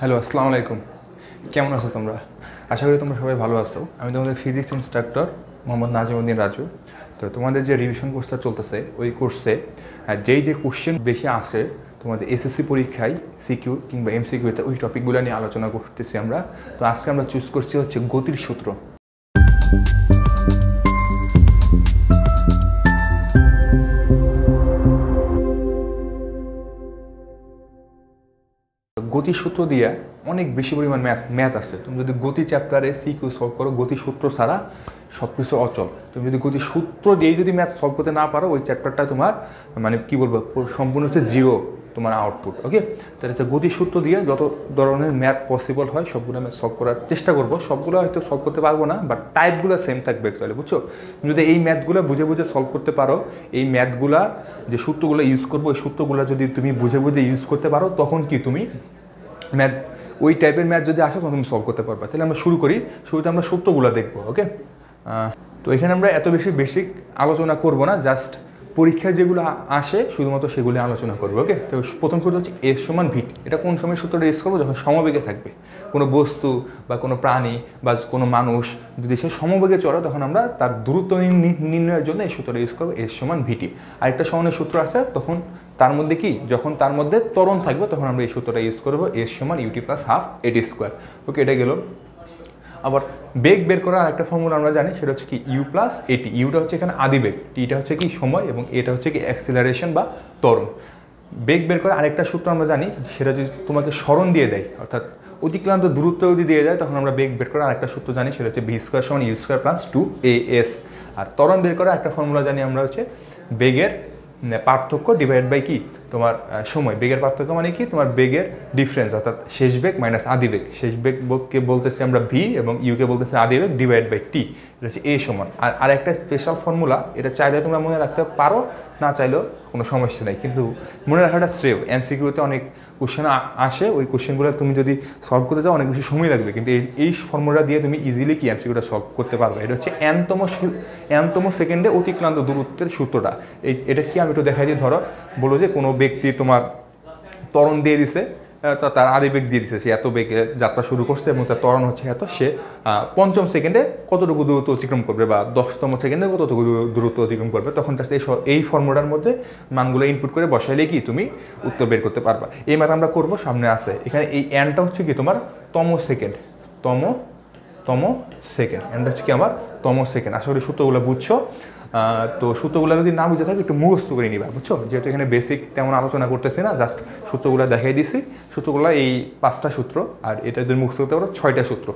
Hello, আসসালামু আলাইকুম। কেমন আছো তোমরা? আশা করি তোমরা সবাই ভালো আছো। আমি তোমাদের ফিজিক্স ইনস্ট্রাক্টর মোহাম্মদ নাজিমউদ্দিন রাজু। তো তোমাদের যে রিভিশন কোর্সটা চলতেছে ওই কোর্সে যে কোশ্চেন বেশি আসে তোমাদের এসএসসি পরীক্ষায় সিকিউ কিংবা এমসিকিউতে ওই টপিকগুলো নিয়ে আলোচনা করতেছি আমরা। তো আজকে আমরা চুজ করছি হচ্ছে গতির সূত্র। গতি সূত্র দিয়ে অনেক বেশি পরিমাণ ম্যাথ আসছে। তুমি যদি গতি চ্যাপ্টারে সিকিউ সলভ করো, গতি সূত্র ছাড়া সব কিছু অচল। তুমি যদি গতি সূত্র দিয়েই যদি ম্যাথ সলভ করতে না পারো, ওই চ্যাপ্টারটা তোমার মানে কী বলবো, সম্পূর্ণ হচ্ছে জিরো তোমার আউটপুট। ওকে, তাহলে হচ্ছে গতি সূত্র দিয়ে যত ধরনের ম্যাথ পসিবল হয় সবগুলো ম্যাথ সলভ করার চেষ্টা করবো। সবগুলো হয়তো সলভ করতে পারবো না, বাট টাইপগুলো সেম থাকবে অ্যাকচুয়ালি, বুঝছো? তুমি যদি এই ম্যাথগুলো বুঝে বুঝে সলভ করতে পারো, এই ম্যাথগুলার যে সূত্রগুলো ইউজ করবো ওই সূত্রগুলো যদি তুমি বুঝে বুঝে ইউজ করতে পারো, তখন কি তুমি ম্যাথ ওই টাইপের ম্যাথ যদি আসে তখন তুমি সলভ করতে পারবে। তাহলে আমরা শুরু করি। শুরুতে আমরা সূত্রগুলো দেখবো। ওকে, তো এখানে আমরা এত বেশি বেসিক আলোচনা করব না, জাস্ট পরীক্ষায় যেগুলো আসে শুধুমাত্র সেগুলি আলোচনা করবো। ওকে, তো প্রথম সূত্র হচ্ছে এস সমান ভিটি। এটা কোন সময় সূত্রটা ইউজ করবো? যখন সমবেগে থাকবে কোনো বস্তু বা কোনো প্রাণী বা কোনো মানুষ যদি সে সমবেগে চলে, তখন আমরা তার দূরত্ব নির্ণয়ের জন্য এই সূত্রটা ইউজ করবো, এস সমান ভিটি। আরেকটা সমানের সূত্র আছে, তখন তার মধ্যে কি, যখন তার মধ্যে ত্বরণ থাকবে তখন আমরা এই সূত্রটা ইউজ করবো, এস সমান ইউটি প্লাস হাফ এটি স্কোয়ার। ওকে, এটা গেল। আবার বেগ বের করার আরেকটা ফর্মুলা আমরা জানি, সেটা হচ্ছে কি ইউ প্লাস এটি। ইউটা হচ্ছে এখানে আদিবেগ, টিটা হচ্ছে কি সময়, এবং এটা হচ্ছে কি অ্যাক্সিলারেশন বা ত্বরণ। বেগ বের করার আরেকটা সূত্র আমরা জানি, সেটা যদি তোমাকে স্মরণ দিয়ে দেয়, অর্থাৎ অতিক্রান্ত দূরত্ব যদি দিয়ে যায়, তখন আমরা বেগ বের করার আরেকটা সূত্র জানি, সেটা হচ্ছে ভি স্কোয়ার সমান ইউ স্কোয়ার প্লাস 2as। আর ত্বরণ বের করার একটা ফর্মুলা জানি আমরা, হচ্ছে বেগের পার্থক্য ডিভাইড বাই কি তোমার সময়। বেগের পার্থক্য মানে কি, তোমার বেগের ডিফারেন্স, অর্থাৎ শেষ বেগ মাইনাস আদিবেগ। শেষ বেগকে বলতেছি আমরা ভি এবং ইউকে বলতেছি আদিবেগ ডিভাইড বাই টি। এটা হচ্ছে এ সমান। আর একটা স্পেশাল ফর্মুলা, এটা চাইলে তোমরা মনে রাখতে পারো, না চাইলেও কোনো সমস্যা নেই, কিন্তু মনে রাখাটা শ্রেয়। এমসিকিউতে অনেক কোশ্চেন আসে, ওই কোশ্চেনগুলো তুমি যদি সলভ করতে চাও অনেক বেশি সময় লাগবে, কিন্তু এই ফর্মুলা দিয়ে তুমি ইজিলি কি এমসিকিউটা সলভ করতে পারবে। এটা হচ্ছে এনতম সেকেন্ডে অতিক্রান্ত দূরত্বের সূত্রটা। এটা কি আমি একটু দেখাই দিই। ধরো বলো যে কোনো ব্যক্তি তোমার ত্বরণ দিয়ে দিছে, তার আদিবেগ দিয়ে দিছে, সে এত বেগে যাত্রা শুরু করছে এবং তার ত্বরণ হচ্ছে এত, সে 5ম সেকেন্ডে কতটুকু দূরত্ব অতিক্রম করবে বা 10তম সেকেন্ডে কতটুকু দূরত্ব অতিক্রম করবে, তখন জাস্ট এই ফর্মুলার মধ্যে মানগুলো ইনপুট করে বসাইলে কি তুমি উত্তর বের করতে পারবা। এই ম্যাথ আমরা করবো, সামনে আছে। এখানে এই এনটা হচ্ছে কি তোমার তম সেকেন্ড, তম সেকেন্ড। এনটা হচ্ছে কি আমার তম সেকেন্ড। আশা করি সূত্রগুলো বুঝছো। তো সূত্রগুলো যদি না বুঝে থাকে একটু মুখস্থ করে নিবা, বুঝছো? যেহেতু এখানে বেসিক তেমন আলোচনা করতেছি না, জাস্ট সূত্রগুলো দেখাই দিছি। সূত্রগুলো এই 5টা সূত্র, আর এটা যদি মুখস্থ করতে পারো 6টা সূত্র।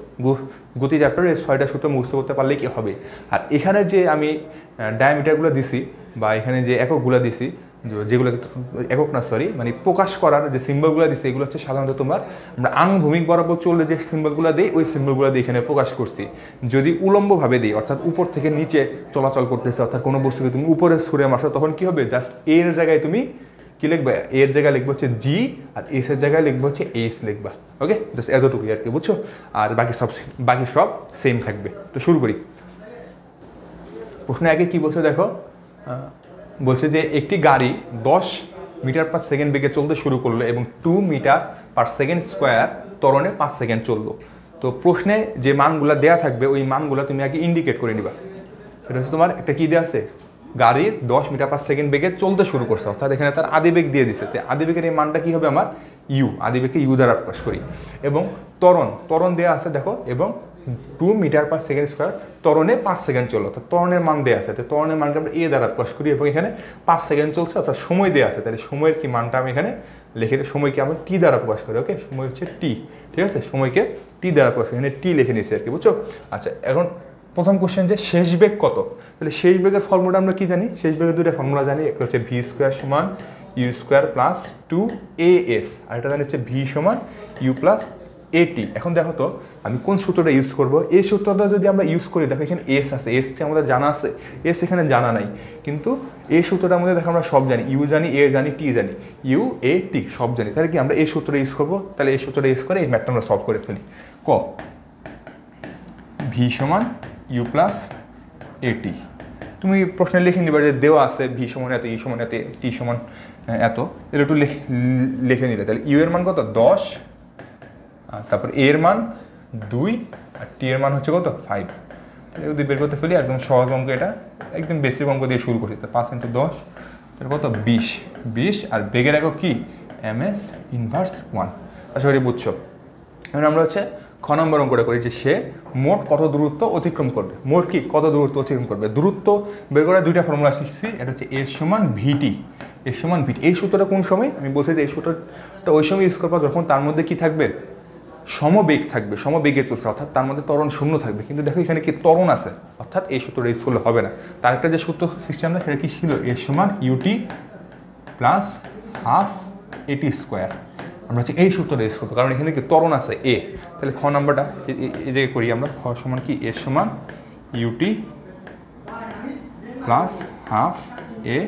গতি চ্যাপ্টারে এই 6টা সূত্র মুখস্থ করতে পারলে কি হবে। আর এখানে যে আমি ডায়ামিটারগুলো দিছি বা এখানে যে এককগুলো দিছি, যেগুলো একক না সরি মানে প্রকাশ করার যে সিম্বলগুলো দিচ্ছে, এগুলো হচ্ছে সাধারণত তোমার আমরা আনুভূমিক বরাবর চললে যে সিম্বলগুলো দিই, ওই সিম্বলগুলো দিয়ে এখানে প্রকাশ করছি। যদি উলম্বভাবে দিই, অর্থাৎ উপর থেকে নিচে চলাচল করতেছে, অর্থাৎ কোনো বস্তুকে তুমি উপরে ছুঁড়ে মারছো, তখন কি হবে, জাস্ট এর জায়গায় তুমি কি লিখবে, এর জায়গায় লিখবে হচ্ছে জি, আর এস এর জায়গায় লিখবে হচ্ছে এইচ লিখবা। ওকে, জাস্ট এতটুকুই আর কি, বুঝছো? আর বাকি সব সেম থাকবে। তো শুরু করি। প্রশ্ন আগে কি বলছে দেখো, বলছে যে একটি গাড়ি 10 মিটার পার সেকেন্ড বেগে চলতে শুরু করলো এবং 2 মিটার পার সেকেন্ড স্কোয়ার ত্বরণে 5 সেকেন্ড চললো। তো প্রশ্নে যে মানগুলো দেয়া থাকবে, ওই মানগুলো তুমি আগে ইন্ডিকেট করে নিবা। এটা হচ্ছে তোমার একটা কি দেওয়া আছে, গাড়ি 10 মিটার পার সেকেন্ড বেগে চলতে শুরু করছে, অর্থাৎ এখানে তার আদিবেগ দিয়ে দিছে। তো আদিবেগের এই মানটা কি হবে আমার, ইউ। আদিবেগকে ইউ দ্বারা প্রকাশ করি। এবং ত্বরণ দেওয়া আছে দেখো, এবং 2 মিটার পার সেকেন্ড স্কোয়ার ত্বরণে 5 সেকেন্ড চললো, অর্থাৎ ত্বরণের মান দেওয়া আছে। তো ত্বরণের মানকে আমরা এ দ্বারা প্রকাশ করি, এবং এখানে 5 সেকেন্ড চলছে, অর্থাৎ সময় দেওয়া আছে। তাহলে সময়ের কি মানটা আমি এখানে লিখে, সময়কে আমরা টি দ্বারা প্রকাশ করি। ওকে, সময় হচ্ছে টি, ঠিক আছে? সময়কে টি দ্বারা প্রকাশ করি, এখানে টি লিখে নিচ্ছি আর কি, বুঝছো? আচ্ছা, এখন প্রথম কোশ্চেন যে শেষ বেগ কত। তাহলে শেষ বেগের ফর্মুলা আমরা কি জানি, শেষ বেগের দুটো ফর্মুলা জানি। একটা হচ্ছে ভি স্কোয়ার সমান ইউ স্কোয়ার প্লাস 2as, আর এটা জানি হচ্ছে ভি সমান ইউ প্লাস এটি। এখন দেখো তো আমি কোন সূত্রটা ইউজ করব। এই সূত্রটা যদি আমরা ইউজ করি, দেখো এখানে এস আছে, এস কি আমাদের জানা আছে, এস এখানে জানা নাই, কিন্তু এই সূত্রটার মধ্যে দেখো আমরা সব জানি, ইউ জানি, এ জানি, টি জানি, ইউ এ টি সব জানি। তাহলে কি আমরা এই সূত্রটা ইউজ করবো। তাহলে এই সূত্রটা ইউজ করে এই ম্যাথটা আমরা সলভ করে ফেলি। ভি সমান ইউ প্লাস এটি। তুমি প্রশ্নে লিখে নিবা যে দেওয়া আছে ভি সমান এত, ই সমান এত, টি সমান এত, এটা একটু লিখে নিলে। তাহলে ইউ এর মান কত, 10 তারপর এ এর মান 2 আর টি এর মান হচ্ছে কত 5। যদি বের করতে ফেলি একদম সহজ অঙ্ক, এটা একদম বেসিক অঙ্ক দিয়ে শুরু করছি। 5 × 10 তাহলে কত 20 আর বেগের একক কি ms ইনভার্স 1। আশা করি বুঝছো। এখন আমরা হচ্ছে খ নম্বর অঙ্কটা করি যে সে মোট কত দূরত্ব অতিক্রম করবে। মোট কি কত দূরত্ব অতিক্রম করবে। দূরত্ব বের করার দুইটা ফর্মুলা শিখছি, এটা হচ্ছে এর সমান ভিটি। এর সমান ভিটি, এই সূত্রটা কোন সময় আমি বলছি যে এই সূত্রটা ওই সময় ইউজ করবা যখন তার মধ্যে কি থাকবে সমবেগ থাকবে, সমবেগে চলছে, অর্থাৎ তার মধ্যে ত্বরণ শূন্য থাকবে। কিন্তু দেখো এখানে কি ত্বরণ আছে, অর্থাৎ এই সূত্রটা ইউজ করলে হবে না। তার একটা যে সূত্র শিখছি আমরা সেটা কি ছিল এর সমান ইউটি প্লাস হাফ এটি স্কোয়ার। আমরা হচ্ছে এই সূত্রটা ইউজ করবো কারণ এখানে কি ত্বরণ আছে এ। তাহলে খ নাম্বারটা এই জায়গায় করি আমরা। খ সমান কি এর সমান UT plus half a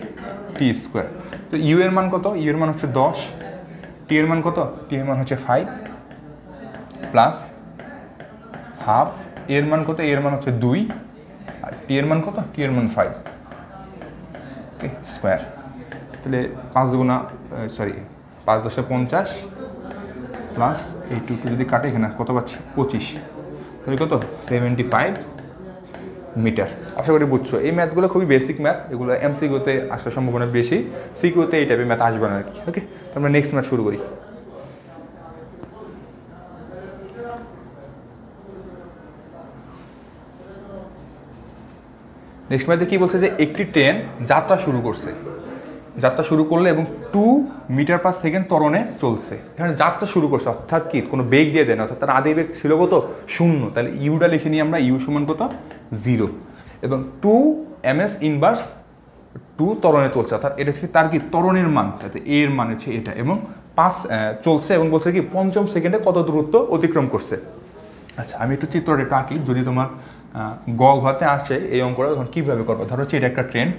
t square. তো ইউ এর মান কত, ইউ এর মান হচ্ছে 10, টি এর মান কত, টি এর মান হচ্ছে 5 প্লাস হাফ এর মান কত, এর মান হচ্ছে 2 আর টি এর মান কত, টি এর মান 5 ওকে স্কোয়ার। তাহলে 5 গুণা 5 × 10 = 50 প্লাস এই 2 যদি কাটে এখানে কত পাচ্ছি 25, তাহলে কত 75 মিটার। আশা করি বুঝছো। এই ম্যাথগুলো খুবই বেসিক ম্যাথ, এগুলো এমসিকিউতে আসার সম্ভাবনা বেশি, সিকিউতে এই টাইপের ম্যাথ আসবে না আর কি। ওকে, তো আমরা নেক্সট ম্যাথ শুরু করি। নেক্সট ম্যাথে কি বলছে যে একটি ট্রেন যাত্রা শুরু করছে, যাত্রা শুরু করলে এবং 2 মিটার/সেকেন্ড ত্বরণে চলছে। এখানে যাত্রা শুরু করছে অর্থাৎ কি কোনো বেগ দিয়ে দেয় না, অর্থাৎ তার আদি বেগ ছিল কত 0। তাহলে ইউটা লিখে নিই আমরা, ইউ সমান কত 0 এবং 2 ms ইনভার্স 2 ত্বরণে চলছে, অর্থাৎ এটা হচ্ছে তার কি ত্বরণের মান, তাতে এর মান হচ্ছে এটা এবং 5 চলছে এবং বলছে কি 5ম সেকেন্ডে কত দূরত্ব অতিক্রম করছে। আচ্ছা আমি একটু চিত্রটা একটু আঁকি, যদি তোমার গ ঘতে আসে এই অঙ্কটা তখন কীভাবে করবো। ধরো হচ্ছে এটা একটা ট্রেন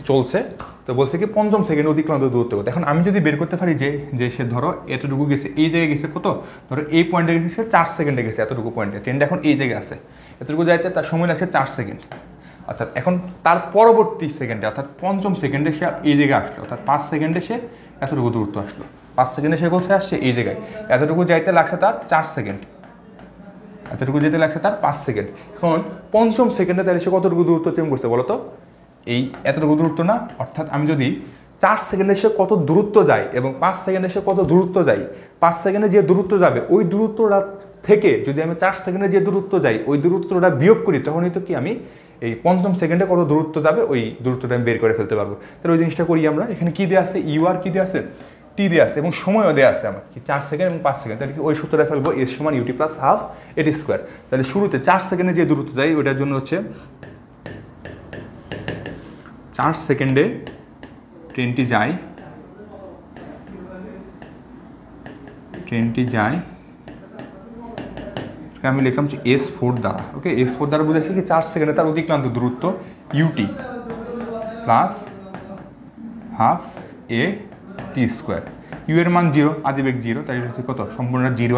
চলছে, তো বলছে কি 5ম সেকেন্ডে অতিক্রান্ত দূরত্ব কত। এখন আমি যদি বের করতে পারি যে সে ধরো এতটুকু গেছে, এই জায়গায় গেছে কত, ধরো এই পয়েন্টে গেছে সে 4 সেকেন্ডে গেছে, এতটুকু পয়েন্টে ট্রেনটা এখন এই জায়গায় আছে, এতটুকু যাইতে তার সময় লাগছে 4 সেকেন্ড। অর্থাৎ এখন তার পরবর্তী সেকেন্ডে অর্থাৎ 5ম সেকেন্ডে সে এই জায়গায় আসলো, অর্থাৎ 5 সেকেন্ডে সে এতটুকু দূরত্ব আসলো। 5 সেকেন্ডে সে কোথায় আসছে এই জায়গায়, এতটুকু যাইতে লাগছে তার 4 সেকেন্ড, এতটুকু যেতে লাগছে তার 5 সেকেন্ড। এখন 5ম সেকেন্ডে তাহলে সে কতটুকু দূরত্ব অতিক্রম করছে বলো তো, এই এতটুকু দূরত্ব না। অর্থাৎ আমি যদি 4 সেকেন্ডে সে কত দূরত্ব যায় এবং 5 সেকেন্ডে সে কত দূরত্ব যায়, 5 সেকেন্ডে যে দূরত্ব যাবে ওই দূরত্বটা থেকে যদি আমি 4 সেকেন্ডে যে দূরত্ব যাই ওই দূরত্বটা বিয়োগ করি, তখনই তো কি আমি এই 5ম সেকেন্ডে কত দূরত্ব যাবে ওই দূরত্বটা আমি বের করে ফেলতে পারবো। তাহলে ওই জিনিসটা করি আমরা। এখানে কী দেওয়া আছে, ইউ আর কী দেওয়া আছে, টি দেওয়া আছে এবং সময়ও দেওয়া আছে আমার কি 4 সেকেন্ড এবং 5 সেকেন্ড। তাহলে কি ওই সূত্রটা ফেলবো এর সমান ইউটি প্লাস হাফ এটি স্কোয়ার। তাহলে শুরুতে 4 সেকেন্ডে যে দূরত্ব যায় ওইটার জন্য হচ্ছে 4 সেকেন্ডে ট্রেনটি যায় আমি লিখলাম যে S4 দ্বারা। ওকে, S4 দ্বারা বুঝাচ্ছি কি 4 সেকেন্ডে তার অতিক্রান্ত দূরত্ব u t plus half a t square. U এর মান 0, আদিবেগ 0, তাই হচ্ছে কত সম্পূর্ণ 0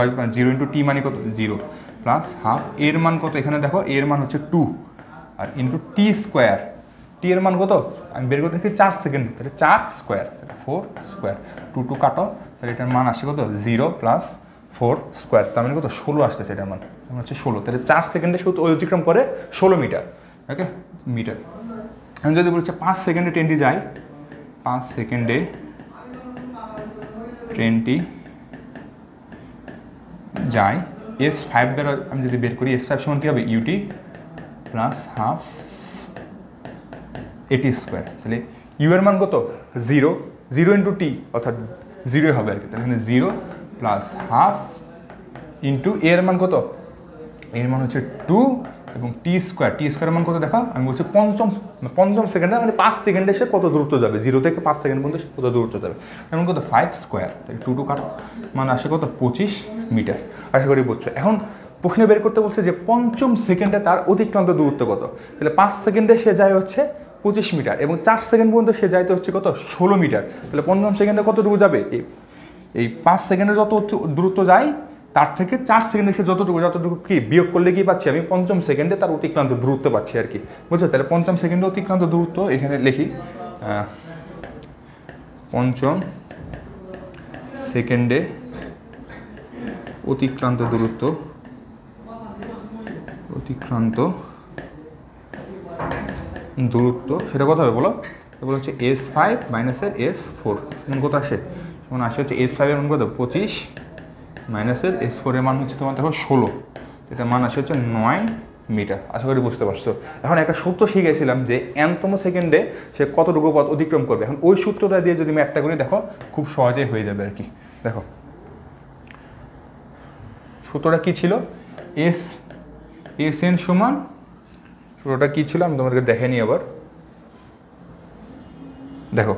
× টি মানে কত 0 প্লাস হাফ এর মান কত, এখানে দেখো এর মান হচ্ছে 2 আর ইন্টু টি স্কোয়ার। টি এর মান কত আমি বের করতে 4 সেকেন্ড, তাহলে 4 স্কোয়ার 4 স্কোয়ার 2 কাটো, তাহলে এটার মান আসে কত 0 প্লাস 4 স্কোয়ার, তার মানে কত 16 আসতেছে এটার মান হচ্ছে 16। তাহলে 4 সেকেন্ডে শুধু অতিক্রম করে 16 মিটার। ওকে মিটার। আমি যদি বলছে 5 সেকেন্ডে ট্রেনটি যায়, 5 সেকেন্ডে ট্রেনটি যায় S5 দ্বারা আমি যদি বের করি, S5 সমান কী হবে ইউটি প্লাস হাফ এটি স্কোয়ার। তাহলে ইউ এর মান কত 0 × টি অর্থাৎ 0 হবে আর কি। তাহলে এখানে 0 প্লাস হাফ ইন্টু এর মান কত, এর মান হচ্ছে 2 এবং টি স্কোয়ারের মান কত দেখা আমি বলছি 5ম সেকেন্ডে মানে 5 সেকেন্ডে সে কত দূরত্ব যাবে, 0 থেকে 5 সেকেন্ড পর্যন্ত সে কত দূরত্ব যাবে, এমন কত 5 স্কোয়ার, তাহলে 2 কাটো মানে আসে কত 25 মিটার। আশা করি বুঝছো। এখন প্রশ্নে বের করতে বলছে যে 5ম সেকেন্ডে তার অতিক্রান্ত দূরত্ব কত। তাহলে 5 সেকেন্ডে সে যায় হচ্ছে 25 মিটার এবং 4 সেকেন্ড পর্যন্ত সে যাইতে হচ্ছে কত 16 মিটার। তাহলে 5ম সেকেন্ডে কতটুকু যাবে, এই 5 সেকেন্ডে যত দূরত্ব যায় তার থেকে 4 সেকেন্ডে সে যতটুকু কি বিয়োগ করলে কি পাচ্ছি আমি 5ম সেকেন্ডে তার অতিক্রান্ত দূরত্ব পাচ্ছি আর কি, বুঝছো। তাহলে 5ম সেকেন্ডে অতিক্রান্ত দূরত্ব এখানে লিখি পঞ্চম সেকেন্ডে অতিক্রান্ত দূরত্ব সেটা কত হবে বলো? এগুলো হচ্ছে S5 মাইনাসের S4 সমান কত আসে? যেমন আসে হচ্ছে S5 এর মান কত 25 মাইনাসের S4 এর মান হচ্ছে তোমার দেখো 16, এটা মান আসে হচ্ছে 9 মিটার। আশা করি বুঝতে পারছো। এখন একটা সূত্র শিখেছিলাম যে nতম সেকেন্ডে সে কতটুকু পথ অতিক্রম করবে। এখন ওই সূত্রটা দিয়ে যদি ম্যাথটা করি দেখো খুব সহজেই হয়ে যাবে আর কি। দেখো সূত্রটা কি ছিল? SN সমান, সূত্রটা কি ছিল আমি তোমাদেরকে দেখে নিই আবার। দেখো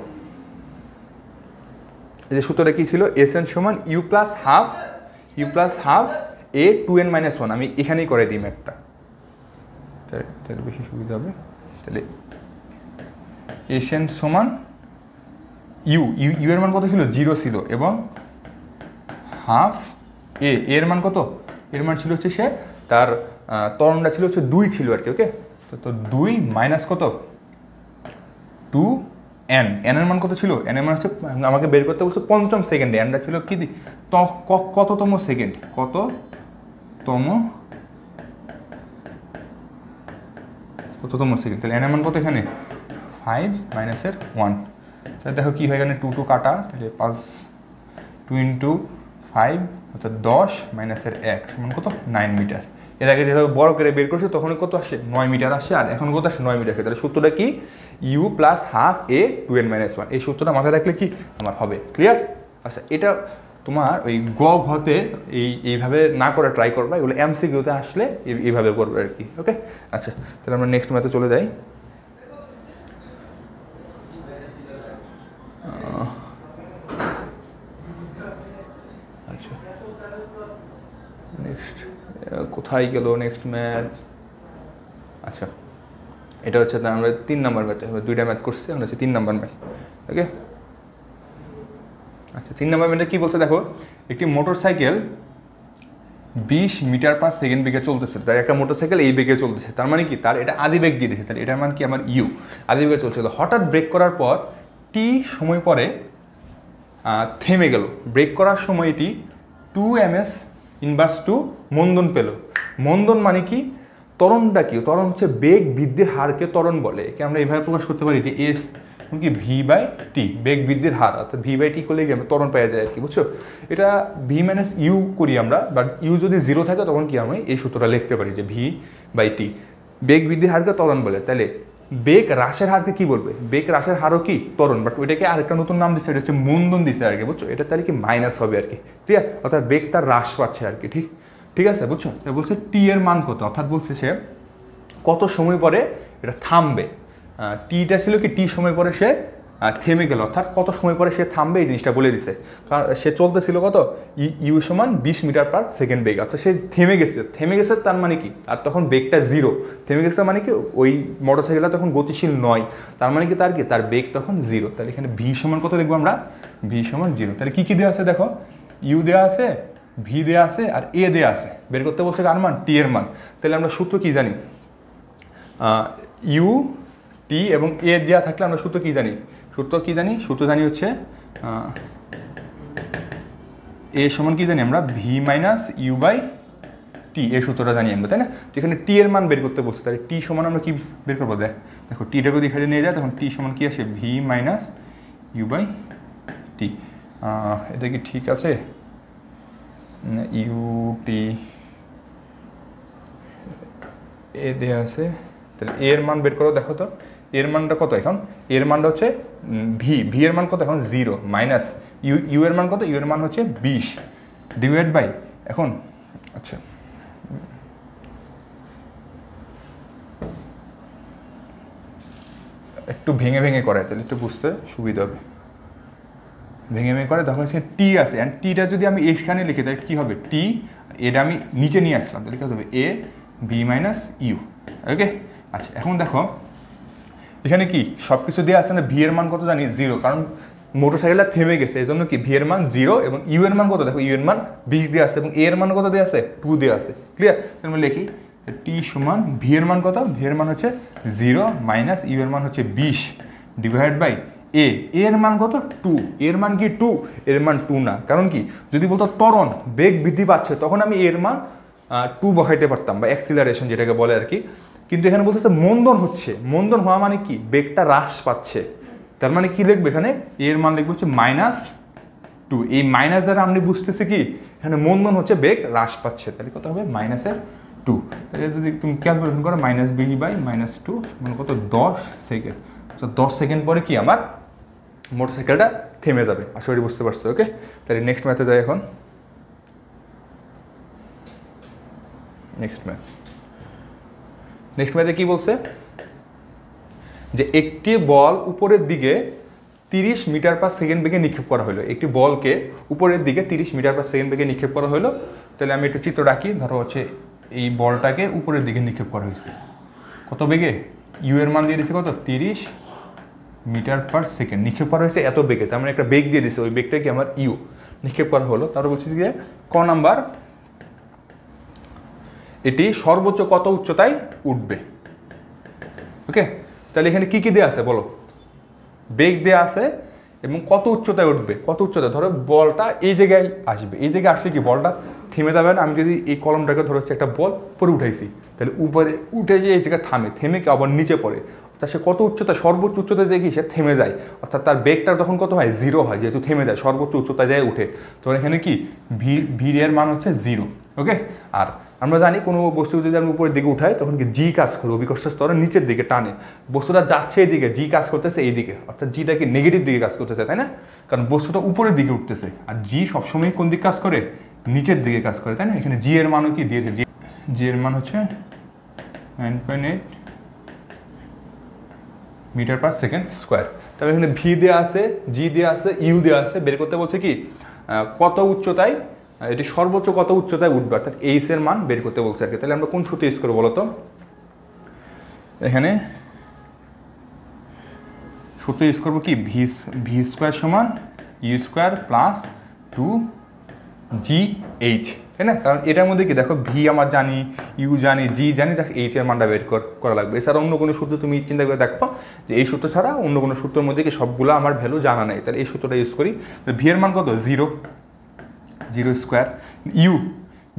এই যে সূত্রটা কি ছিল? SN সমান U plus half A 2n-1। আমি এখানেই করে দিই ম্যাথটা, তাহলে বেশি সুবিধা হবে। তাহলে SN সমান ইউ এর মান কত ছিল? 0 ছিল, এবং হাফ এর মান কত? এর মান ছিল হচ্ছে সে তার ত্বরণটা ছিল হচ্ছে 2 ছিল আর কি। ওকে, তো 2 মাইনাস কত 2n, এর মান কত ছিল? n এর মান হচ্ছে আমাকে বের করতে বলছে পঞ্চম সেকেন্ডে, nটা ছিল কি কততম সেকেন্ড, কততম সেকেন্ড। তাহলে n এর মান কত এখানে? 5 মাইনাসের 1। তাহলে দেখো কি হয় এখানে 2 কাটা, তাহলে 2 ইন্টু 5 অর্থাৎ 10 মাইনাসের 1 সমান কত? 9 মিটার। এর আগে যেভাবে বড় করে বের করছে তখন কত আসে? 9 মিটার আসে, আর এখন কত আসে? 9 মিটার আসে। তাহলে সূত্রটা কি? U plus half A 2n-1। এই সূত্রটা মাথায় রাখলে কি আমার হবে? ক্লিয়ার? আচ্ছা, এটা তোমার ওই ঘতে এইভাবে না করে ট্রাই করবা, এগুলো MCQতে আসলে এইভাবে করবে আর কি। ওকে, আচ্ছা তাহলে আমরা নেক্সট ম্যাথে চলে যাই। আচ্ছা নেক্সট কোথায় গেল নেক্সট ম্যাথ? আচ্ছা এটা হচ্ছে আমরা 3 নম্বর ম্যাথে, আমরা 2টা ম্যাথ করছি, আমরা হচ্ছে 3 নম্বর ম্যাথ। ওকে, আচ্ছা 3 নম্বর ম্যাথে কী বলছে দেখো, একটি মোটরসাইকেল 20 মিটার পার সেকেন্ড বেগে চলতেছে। তার একটা মোটরসাইকেল এই বেগে চলতেছে, তার মানে কি তার এটা আদি বেগ দিয়ে দিয়েছে, তাহলে এটার মান কি আমার ইউ, আদি বেগে চলছিল। হঠাৎ ব্রেক করার পর টি সময় পরে থেমে গেল। ব্রেক করার সময় এটি 2 ms ইনভার্স 2 মন্দন পেল। মন্দন মানে কি? ত্বরণটা কি? ত্বরণ হচ্ছে বেগ বৃদ্ধির হারকে ত্বরণ বলে। একে আমরা এইভাবে প্রকাশ করতে পারি যে এ কি V/T, বেগ বৃদ্ধির হার, অর্থাৎ V/T করলে কি আমরা ত্বরণ পাওয়া যায় আর কি, বুঝছো? এটা V-U করি আমরা, বাট ইউ যদি 0 থাকে তখন কি আমি এই সূত্রটা লিখতে পারি যে V/T, বেগ বৃদ্ধির হারকে ত্বরণ বলে। তাহলে বেগ হ্রাসের হারকে কি বলবে? বেগ হ্রাসের হারও কি ত্বরণ, বাট ওইটাকে আরেকটা নতুন নাম দিচ্ছে, এটা হচ্ছে মন্দন দিচ্ছে আর কি, বুঝছো? এটা তাহলে কি মাইনাস হবে আর কি, ক্লিয়ার? অর্থাৎ বেগ তার হ্রাস পাচ্ছে আর কি, ঠিক আছে, বুঝছো? বলছে টি এর মান কত, অর্থাৎ বলছে সে কত সময় পরে এটা থামবে। টিটা ছিল কি টি সময় পরে সে থেমে গেল, অর্থাৎ কত সময় পরে সে থামবে এই জিনিসটা বলে দিছে। কারণ সে চলতেছিল কত ইউ সমান 20 মিটার পার সেকেন্ড বেগ, অর্থাৎ সে থেমে গেছে তার মানে কি? আর তখন বেগটা 0, থেমে গেছে মানে কি ওই মোটরসাইকেলটা তখন গতিশীল নয়, তার মানে কি তার বেগ তখন 0। তাহলে এখানে ভি সমান কত লিখবো আমরা? ভি সমান 0। তাহলে কি দেওয়া আছে দেখো, ইউ দেওয়া আছে, ভি দেওয়া আছে, আর এ দেওয়া আছে। বের করতে বলছে কার মান? টি এর মান। তাহলে আমরা সূত্র কি জানি? ইউ, টি এবং এ দেওয়া থাকলে আমরা সূত্র কি জানি? সূত্র জানি হচ্ছে এ সমান কি জানি আমরা? V-U/T, এই সূত্রটা জানি আমরা, তাই না? যেখানে টি এর মান বের করতে বলছে, তাহলে টি সমান আমরা কি বের করবো? দেখো টিটাকে দিকে নিয়ে যায়, তখন টি সমান কি আসে? V-U/T। এটা কি ঠিক আছে? ইউ-টি এ দেওয়া আছে, তাহলে এর মান বের করো। দেখো তো এর মানটা কত এখন? এর মানটা হচ্ছে ভি এর মান কত এখন? 0 মাইনাস ইউ এর মান কত? ইউ এর মান হচ্ছে 20 ডিভাইড বাই এখন, আচ্ছা একটু ভেঙে করায় তাহলে একটু বুঝতে সুবিধা হবে। ভেঙে করে তখন হচ্ছে টি আছে, অ্যান্ড টিটা যদি আমি এখানে লিখি তাহলে কী হবে? টি, এটা আমি নিচে নিয়ে আসলাম, তাহলে কী হবে? A V minus you. ওকে, আচ্ছা এখন দেখো এখানে কি সব কিছু দেওয়া আছে না? ভি এর মান কত জানি? 0, কারণ মোটরসাইকেলটা থেমে গেছে, এই জন্য কি ভি এর মান 0 এবং ইউ এর মান কত? দেখো ইউ এর মান 20 দেওয়া আছে এবং এ এর মান কত দেওয়া আছে? 2 দেওয়া আছে, ক্লিয়ার? তাহলে আমরা লিখি টি সমান ভি এর মান কত? ভি এর মান হচ্ছে 0 মাইনাস ইউ এর মান হচ্ছে 20 ডিভাইড বাই এ এর মান কত 2, এর মান কি 2, এর মান 2 না, কারণ কি যদি বলতো ত্বরণ বেগ বৃদ্ধি পাচ্ছে তখন আমি এর মান 2 বসাইতে পারতাম, বা অ্যাক্সিলারেশন যেটাকে বলে আর কি। কিন্তু এখানে বলতেছে মন্দন হচ্ছে, মন্দন হওয়া মানে কি বেগটা হ্রাস পাচ্ছে, তার মানে কি লিখবে এখানে এর মান লিখবে হচ্ছে -2। এই মাইনাস দ্বারা আমি বুঝতেছি কি এখানে মন্দন হচ্ছে, বেগ হ্রাস পাচ্ছে, তাহলে কত হবে -2। তাহলে যদি তুমি ক্যালকুলেশন করো -b/-2 মানে কত 10 সেকেন্ড। তো 10 সেকেন্ড পরে কি আমার মোটরসাইকেলটা থেমে যাবে। আশা করি বুঝতে পারছো। ওকে, তাহলে নেক্সট ম্যাথে যাই এখন। নেক্সট ম্যাথে কি বলছে যে একটি বল উপরের দিকে 30 মিটার/সেকেন্ড বেগে নিক্ষেপ করা হলো। একটি বলকে উপরের দিকে 30 মিটার/সেকেন্ড বেগে নিক্ষেপ করা হলো। তাহলে আমি একটু চিত্র রাখি। ধরো হচ্ছে এই বলটাকে উপরের দিকে নিক্ষেপ করা হয়েছে কত বেগে, ইউ এর মান দিয়ে দিয়েছে কত 30 মিটার/সেকেন্ড নিক্ষেপ করা হয়েছে এত বেগে, তার মানে একটা বেগ দিয়ে দিছে, ওই বেগটা কি আমার ইউ নিক্ষেপ করা হলো। তারপর বলছি যে ক নাম্বার এটি সর্বোচ্চ কত উচ্চতায় উঠবে। ওকে, তাহলে এখানে কি কি দেওয়া আছে বলো, বেগ দেওয়া আছে এবং কত উচ্চতায় উঠবে, কত উচ্চতায়। ধরো বলটা এই জায়গায় আসবে, এই জায়গায় আসলে কি বলটা থেমে যাবে না। আমি যদি এই কলমটাকে ধরো হচ্ছে একটা বল উপরে উঠাইছি, তাহলে উপরে উঠে যে এই জায়গায় থেমে কি আবার নিচে পড়ে, অর্থাৎ সে কত উচ্চতা, সর্বোচ্চ উচ্চতায় যায় কি সে থেমে যায়, অর্থাৎ তার বেগটা তখন কত হয় 0 হয়, যেহেতু থেমে যায় সর্বোচ্চ উচ্চতায় যায় উঠে, তখন এখানে কি ভি এর মান হচ্ছে 0। ওকে, আর আমরা জানি কোনো বস্তু যদি আমি উপরের দিকে উঠাই তখন কি জি কাজ করে, অভিকর্ষ স্তরে নিচের দিকে টানে, বস্তুটা যাচ্ছে এইদিকে, জি কাজ করতেছে এইদিকে, অর্থাৎ জিটা কি নেগেটিভ দিকে কাজ করতেছে, তাই না, কারণ বস্তুটা উপরের দিকে উঠতেছে, আর জি সবসময় কোন দিকে কাজ করে, নিচের দিকে কাজ করে, তাই না। এখানে জি এর মানও কি দিয়েছে, জি এর মান হচ্ছে 9.8 মিটার/সেকেন্ড স্কোয়ার। তাহলে এখানে ভি দেওয়া আছে, জি দেওয়া আছে, ইউ দেওয়া আছে, বের করতে বলছে কি কত উচ্চতায়, এটি সর্বোচ্চ কত উচ্চতায় উঠবে, অর্থাৎ এইচ এর মান বের করতে বলছে আর কি। তাহলে আমরা কোন সূত্র ইউজ করবো বলতো, এখানে সূত্র ইউজ করবো কি ভি স্কোয়ার সমান ইউ স্কোয়ার প্লাস 2GH, তাই না, কারণ এটার মধ্যে কি দেখো ভি আমার জানি, ইউ জানি, জি জানি, জাস্ট এইচ এর মানটা বের করা লাগবে। এছাড়া অন্য কোনো সূত্র তুমি চিন্তা করে দেখো যে এই সূত্র ছাড়া অন্য কোনো সূত্রের মধ্যে কি সবগুলো আমার ভ্যালু জানা নেই, তাহলে এই সূত্রটা ইউজ করি। ভি এর মান কত 0 স্কোয়ার, ইউ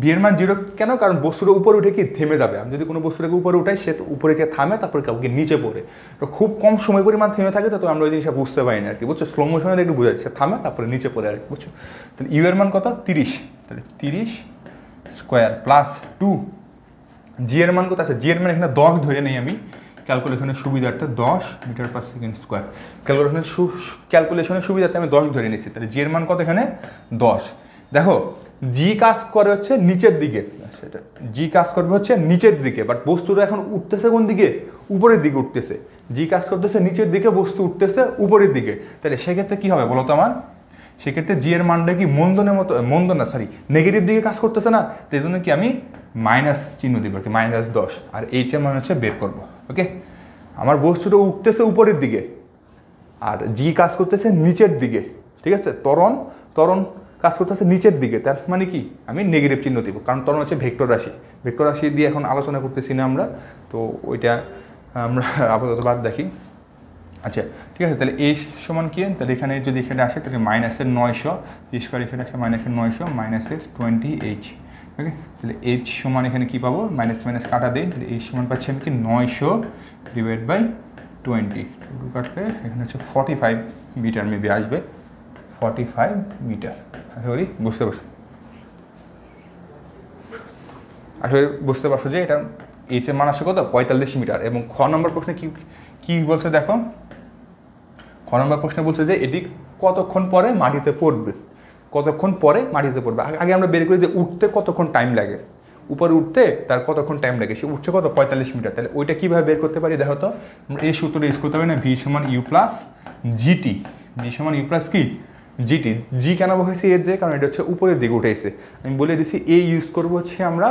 ভি এর মান 0 কেন, কারণ বস্তুটা উপরে উঠে কি থেমে যাবে, আমি যদি কোনো বস্তুটাকে উপরে উঠাই সে তো উপরে যে থামে তারপরে কাউকে নিচে পড়ে, তো খুব কম সময় পরিমাণ থেমে থাকে, তো আমরা ওই জিনিসটা বুঝতে পারি না আর কি, বুঝছো, স্লো মোশনে একটু বোঝা যাচ্ছে, থামে তারপরে নিচে পড়ে আর কি, বুঝছো। তাহলে ইউ এর মান কত 30, তাহলে 30 স্কোয়ার প্লাস 2, জি এর মান কত আছে, জি এর মান এখানে 10 ধরে নেই আমি, ক্যালকুলেশনের সুবিধার্থে 10 মিটার/সেকেন্ড স্কোয়ার, ক্যালকুলেশনের সুবিধার্থে আমি 10 ধরে নিচ্ছি, তাহলে জি এর মান কত এখানে 10। দেখো জি কাজ করে হচ্ছে নিচের দিকে, সেটা জি কাজ করবে হচ্ছে নিচের দিকে, বাট বস্তুটা এখন উঠতেছে কোন দিকে, উপরের দিকে উঠতেছে, জি কাজ করতেছে নিচের দিকে, বস্তু উঠতেছে উপরের দিকে, তাহলে সেক্ষেত্রে কী হবে বলো তো আমার, সেক্ষেত্রে জি এর মানটা কি নেগেটিভ দিকে কাজ করতেছে না, তো এই জন্য কি আমি মাইনাস চিহ্ন দিব আর কি, -10, আর এইচ এর মান হচ্ছে বের করবো। ওকে, আমার বস্তুটা উঠতেছে উপরের দিকে আর জি কাজ করতেছে নিচের দিকে, ঠিক আছে, ত্বরণ কাজ করতেছে নিচের দিকে, তার মানে কি আমি নেগেটিভ চিহ্ন দিব, কারণ ত্বরণ হচ্ছে ভেক্টর রাশি দিয়ে এখন আলোচনা করতেছি না আমরা, তো ওইটা আমরা আপাতত বাদ দেখি। আচ্ছা ঠিক আছে, তাহলে এই সমান কি, তাহলে এখানে যদি এখানে আসে তাহলে -900, জি স্কোয়ার এখানে আসে -900 -20H। ওকে, তাহলে এইচ সমান এখানে কী পাবো, মাইনাস কাটা দেয়, তাহলে এইচ সমান পাচ্ছি আমি কি 900/20, কাটলে এখানে হচ্ছে 45 মিটার মেবি আসবে, 45 মিটার। আশা করি বুঝতে পারছো যে এটা এইচ এর মান আসে কত 45 মিটার। এবং খ নম্বর প্রশ্নে কি বলছে দেখো, খ নম্বর প্রশ্নে বলছে যে এটি কতক্ষণ পরে মাটিতে পড়বে, আগে আমরা বের করি যে উঠতে কতক্ষণ টাইম লাগে, উপরে উঠতে তার কতক্ষণ টাইম লাগে, সে উঠছে কত 45 মিটার, তাহলে ওইটা কীভাবে বের করতে পারি দেখো তো, আমরা এই সূত্রটা ইউজ করতে পারি না, ভি সমান ইউ প্লাস জিটি, কি জিটি, জি কেন বসেছি এর যে, কারণ এটা হচ্ছে উপরের দিকে উঠেছে, আমি বলে দিচ্ছি এই ইউজ করবো হচ্ছে আমরা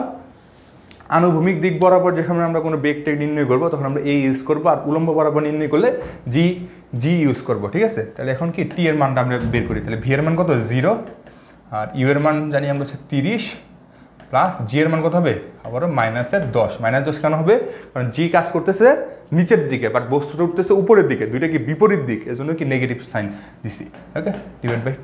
আনুভূমিক দিক বরাবর, যেখানে আমরা কোনো বেগ টেক নির্ণয় করবো তখন আমরা এই ইউজ করবো, আর উলম্ব বরাবর নির্ণয় করলে জি ইউজ করবো, ঠিক আছে। তাহলে এখন কি টি এর মানটা আমরা বের করি, তাহলে ভি এর মান কত 0, আর ইউ এর মান জানি আমরা হচ্ছে 30 প্লাস জি এর মান কত হবে আবারও -10, -10 কেন হবে কারণ জি কাজ করতেছে নিচের দিকে বাট বস্তুটা উঠতেছে উপরের দিকে, দুইটা কি বিপরীত দিক, এজন্য কি নেগেটিভ সাইন দিছি। ওকে, ডিভাইড বাই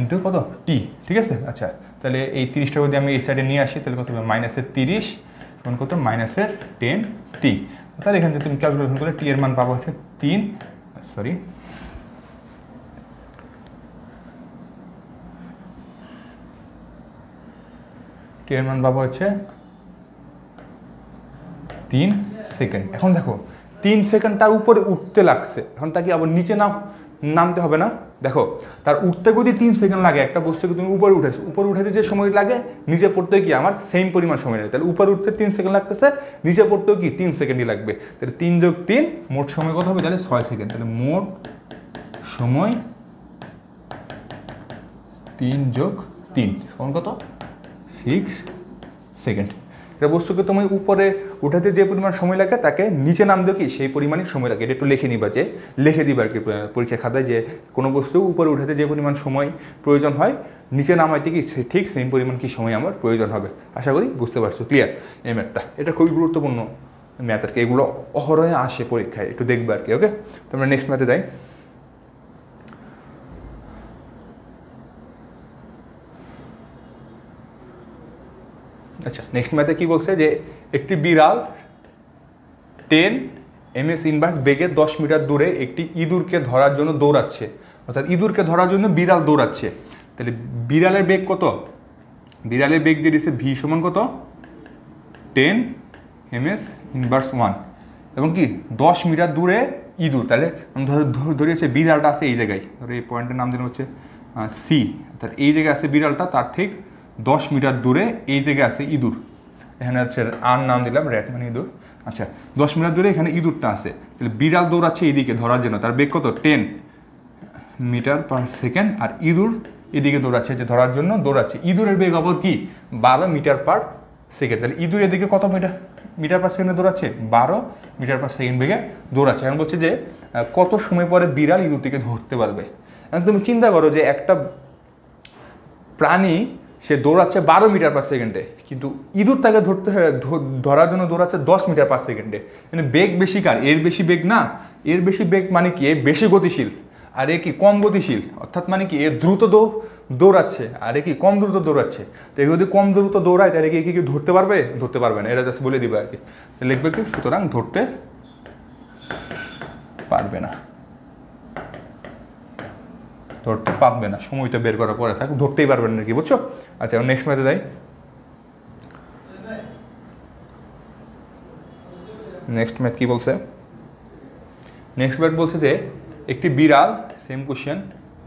ইন্টু কত টি, ঠিক আছে। আচ্ছা তাহলে এই 30টা যদি আমি এই সাইডে নিয়ে আসি তাহলে কত হবে -30 সমান কত -10t। তাহলে এখান থেকে তুমি ক্যালকুলেশন করে টি এর মান পাবো হচ্ছে 3 সরি টি এর মান পাবো হচ্ছে 3 সেকেন্ড। এখন দেখো 3 সেকেন্ড তার উপরে উঠতে লাগছে, এখন তাকে আবার নিচে নামতে হবে না। দেখো তার উঠতে যদি 3 সেকেন্ড লাগে, একটা বস্তুকে তুমি উপরে উঠেছো, উপরে উঠেতে যে সময় লাগে নিচে পড়তে কি আমার সেম পরিমাণ সময় লাগে, তাহলে উপরে উঠতে 3 সেকেন্ড লাগতেছে, নিচে পড়তেও কি 3 সেকেন্ডই লাগবে। তাহলে 3 যোগ 3 মোট সময় কত হবে তাহলে 6 সেকেন্ড। তাহলে মোট সময় 3 যোগ 3 সমান কত 6 সেকেন্ড। এটা বস্তুকে তুমি উপরে উঠাতে যে পরিমাণ সময় লাগে তাকে নিচে নামতেও কি সেই পরিমাণই সময় লাগে। এটা একটু লিখে নিবা, যে লিখে দিবা আর কি পরীক্ষা খাতায়, যে কোনো বস্তু উপরে উঠাতে যে পরিমাণ সময় প্রয়োজন হয় নিচে নামাইতে কি ঠিক সেম পরিমাণ কি সময় আমার প্রয়োজন হবে। আশা করি বুঝতে পারছো, ক্লিয়ার এই ম্যাথটা। এটা খুবই গুরুত্বপূর্ণ ম্যাথ আর কি, এগুলো অহরহে আসে পরীক্ষায়, একটু দেখবে আর কি। ওকে, তো আমরা নেক্সট ম্যাথে যাই। আচ্ছা নেক্সট ম্যাথে কি বলছে যে একটি বিড়াল 10 ms ইনভার্স বেগে 10 মিটার দূরে একটি ইঁদুরকে ধরার জন্য দৌড়াচ্ছে, অর্থাৎ ইঁদুরকে ধরার জন্য বিড়াল দৌড়াচ্ছে। তাহলে বিড়ালের বেগ কত, বিড়ালের বেগ দিয়ে দিচ্ছে ভি সমান কত 10 ms ইনভার্স 1 এবং কি 10 মিটার দূরে ইঁদুর। তাহলে আমি ধরেছি বিড়ালটা আছে এই জায়গায়, ধরো এই পয়েন্টের নাম দিলাম হচ্ছে সি, অর্থাৎ এই জায়গায় আছে বিড়ালটা, তার ঠিক 10 মিটার দূরে এই জায়গায় আছে ইঁদুর, এখানে হচ্ছে আর নাম দিলাম র্যাট মানে ইঁদুর। আচ্ছা 10 মিটার দূরে এখানে ইঁদুরটা আছে, তাহলে বিড়াল দৌড়াচ্ছে এইদিকে ধরার জন্য, তার বেগ কত 10 মিটার পার সেকেন্ড, আর ইঁদুর এদিকে দৌড়াচ্ছে যে ধরার জন্য দৌড়াচ্ছে, ইঁদুরের বেগ আবার কি 12 মিটার পার সেকেন্ড। তাহলে ইঁদুর এদিকে কত মিটার পার সেকেন্ডে দৌড়াচ্ছে 12 মিটার পার সেকেন্ড বেগে দৌড়াচ্ছে। এখন বলছে যে কত সময় পরে বিড়াল ইঁদুরটিকে ধরতে পারবে। এখন তুমি চিন্তা করো যে একটা প্রাণী সে দৌড়াচ্ছে 12 মিটার পার সেকেন্ডে, কিন্তু ইঁদুর তাকে ধরার জন্য দৌড়াচ্ছে 10 মিটার পার সেকেন্ডে। মানে বেগ বেশি কার, এর বেশি বেগ না, এর বেশি বেগ মানে কি এ বেশি গতিশীল আর এ কি কম গতিশীল, অর্থাৎ মানে কি এ দ্রুত দৌড়াচ্ছে আর এ কি কম দ্রুত দৌড়াচ্ছে। তো যদি কম দ্রুত দৌড়ায় তাহলে কি কি ধরতে পারবে, ধরতে পারবে না, এটা জাস্ট বলে দিবে আর কি। লিখবে কি সুতরাং ধরতে পারবে না, ধরতে পারবে না, সময়টা বের করার পরে থাক, ধরতেই পারবেন না কি, বুঝছো। আচ্ছা নেক্সট ম্যাথে যাই। নেক্সট ম্যাথ কি বলছে, নেক্সট ম্যাথ বলছে যে একটি বিড়াল, same question,